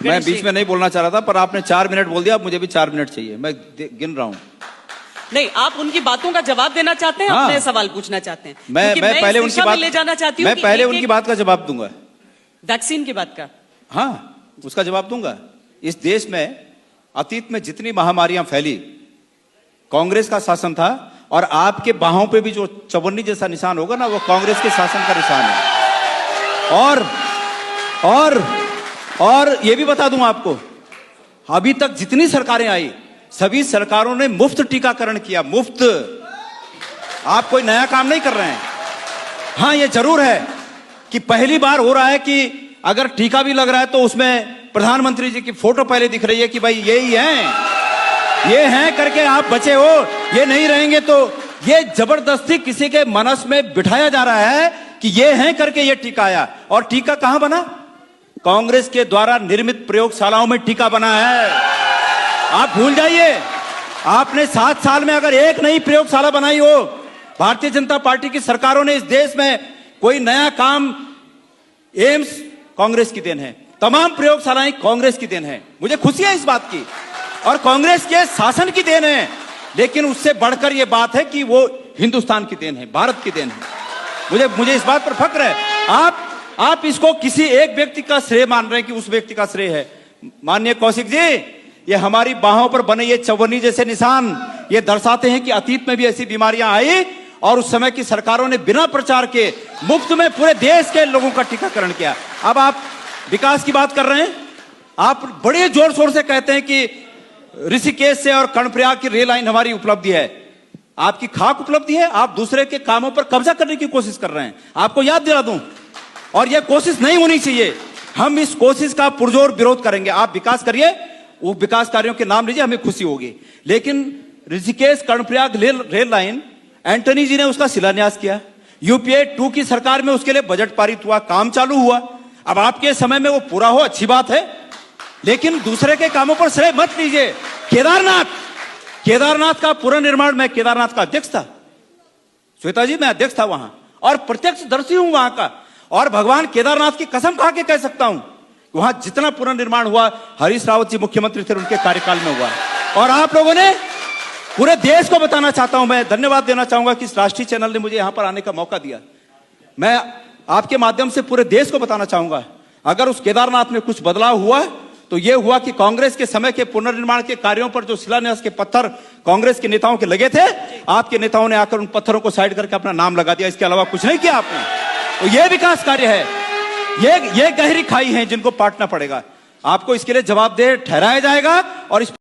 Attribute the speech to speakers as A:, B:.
A: मैं बीच में नहीं बोलना चाह रहा था, पर आपने 4 मिनट बोल दिया, अब मुझे भी 4 मिनट चाहिए, मैं गिन रहा हूँ।
B: नहीं, आप उनकी बातों का जवाब देना चाहते हैं, अपने सवाल पूछना चाहते हैं?
A: मैं पहले उनकी बात
B: ले जाना चाहती हूँ।
A: मैं पहले उनकी बात का जवाब दूंगा।
B: वैक्सीन की बात का?
A: हाँ, उसका जवाब दूंगा। इस देश में अतीत में जितनी महामारियां फैली, कांग्रेस का शासन था, और आपके बाहों पे भी जो चवन्नी जैसा निशान होगा ना, वो कांग्रेस के शासन का निशान है। और ये भी बता दूं आपको, अभी तक जितनी सरकारें आई, सभी सरकारों ने मुफ्त टीकाकरण किया, मुफ्त। आप कोई नया काम नहीं कर रहे हैं। हाँ, ये जरूर है कि पहली बार हो रहा है कि अगर टीका भी लग रहा है तो उसमें प्रधानमंत्री जी की फोटो पहले दिख रही है कि भाई ये ही हैं, ये हैं करके आप बचे हो, ये नहीं रहेंगे तो। ये जबरदस्ती किसी के मनस में बिठाया जा रहा है कि ये हैं करके ये टीका आया। और टीका कहां बना? कांग्रेस के द्वारा निर्मित प्रयोगशालाओं में टीका बना है। आप भूल जाइए, आपने 7 साल में अगर एक नई प्रयोगशाला बनाई हो, भारतीय जनता पार्टी की सरकारों ने इस देश में कोई नया काम, एम्स कांग्रेस की देन है, तमाम प्रयोगशालाएं कांग्रेस की देन है। मुझे खुशी है इस बात की, और कांग्रेस के शासन की देन है। लेकिन उससे बढ़कर यह बात है कि वो हिंदुस्तान की देन है, भारत की देन है। मुझे इस बात पर फक्र है। आप इसको किसी एक व्यक्ति का श्रेय मान रहे हैं कि उस व्यक्ति का श्रेय है। माननीय कौशिक जी, ये हमारी बाहों पर बने ये चवन्नी जैसे निशान ये दर्शाते हैं कि अतीत में भी ऐसी बीमारियां आई, और उस समय की सरकारों ने बिना प्रचार के मुफ्त में पूरे देश के लोगों का टीकाकरण किया। अब आप विकास की बात कर रहे हैं, आप बड़े जोर शोर से कहते हैं कि ऋषिकेश से और कर्णप्रयाग की रेल लाइन हमारी उपलब्धि है। आपकी खाक उपलब्धि है, आप दूसरे के कामों पर कब्जा करने की कोशिश कर रहे हैं। आपको याद दिला दूं, और यह कोशिश नहीं होनी चाहिए। हम इस कोशिश का पुरजोर विरोध करेंगे। आप विकास करिए, वो विकास कार्यों के नाम लीजिए, हमें खुशी होगी। लेकिन ऋषिकेश कर्णप्रयाग रेल लाइन, एंटनी जी ने उसका शिलान्यास किया, यूपीए 2 की सरकार में उसके लिए बजट पारित हुआ, काम चालू हुआ। अब आपके समय में वो पूरा हो, अच्छी बात है, लेकिन दूसरे के कामों पर श्रेय मत लीजिए। केदारनाथ का पुनर्निर्माण, मैं केदारनाथ का अध्यक्ष था, श्वेता जी, मैं अध्यक्ष था वहां, और प्रत्यक्षदर्शी हूं वहां का। और भगवान केदारनाथ की कसम खा के कह सकता हूं, वहां जितना पुनर्निर्माण हुआ, हरीश रावत जी मुख्यमंत्री थे, उनके कार्यकाल में हुआ। और आप लोगों ने पूरे देश को बताना चाहता हूं, मैं धन्यवाद देना चाहूंगा कि इस राष्ट्रीय चैनल ने मुझे यहां पर आने का मौका दिया। मैं आपके माध्यम से पूरे देश को बताना चाहूंगा, अगर उस केदारनाथ में कुछ बदलाव हुआ तो यह हुआ कि कांग्रेस के समय के पुनर्निर्माण के कार्यों पर जो शिलान्यास के पत्थर कांग्रेस के नेताओं के लगे थे, आपके नेताओं ने आकर उन पत्थरों को साइड करके अपना नाम लगा दिया। इसके अलावा कुछ नहीं किया आपने। तो यह विकास कार्य है, ये गहरी खाई है जिनको पाटना पड़ेगा। आपको इसके लिए जवाबदेह ठहराया जाएगा, और इस